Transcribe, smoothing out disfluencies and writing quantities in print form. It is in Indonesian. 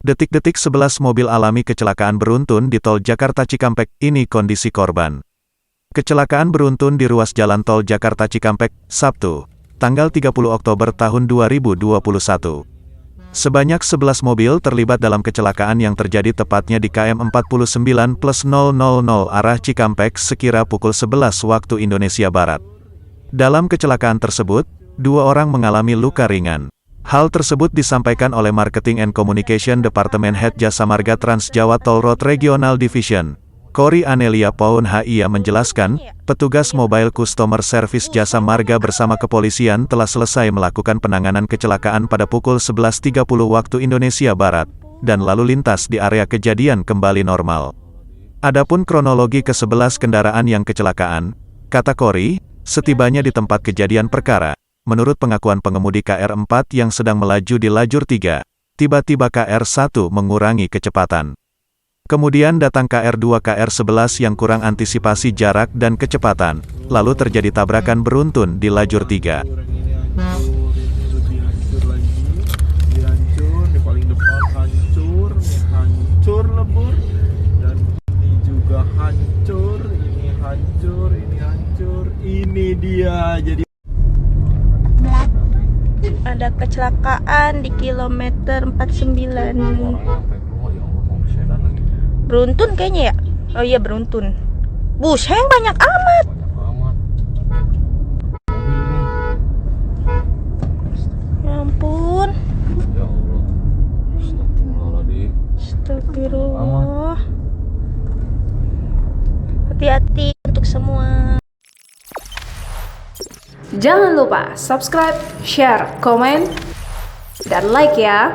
Detik-detik 11 mobil alami kecelakaan beruntun di tol Jakarta Cikampek, ini kondisi korban. Kecelakaan beruntun di ruas jalan tol Jakarta Cikampek, Sabtu, tanggal 30 Oktober tahun 2021. Sebanyak 11 mobil terlibat dalam kecelakaan yang terjadi tepatnya di KM 49+000 arah Cikampek sekira pukul 11 waktu Indonesia Barat. Dalam kecelakaan tersebut, 2 orang mengalami luka ringan. Hal tersebut disampaikan oleh Marketing and Communication Departemen Head Jasa Marga Trans Jawa Toll Road Regional Division, Kori Anelia Paun HIA menjelaskan, petugas Mobile Customer Service Jasa Marga bersama kepolisian telah selesai melakukan penanganan kecelakaan pada pukul 11.30 waktu Indonesia Barat, dan lalu lintas di area kejadian kembali normal. Adapun kronologi ke-11 kendaraan yang kecelakaan, kata Kori, setibanya di tempat kejadian perkara, menurut pengakuan pengemudi KR4 yang sedang melaju di lajur 3, tiba-tiba KR1 mengurangi kecepatan. Kemudian datang KR2 KR11 yang kurang antisipasi jarak dan kecepatan, lalu terjadi tabrakan beruntun di lajur 3. Hancur lebur, dan ini juga hancur, ini hancur, ini hancur, ini dia jadi. Ada kecelakaan di kilometer 49. Beruntun kayaknya ya? Oh iya beruntun. Busheng banyak amat. Ya ampun. Ya Allah. Astagfirullahaladzim. Astagfirullah. Hati-hati untuk semua. Jangan lupa subscribe, share, komen, dan like ya.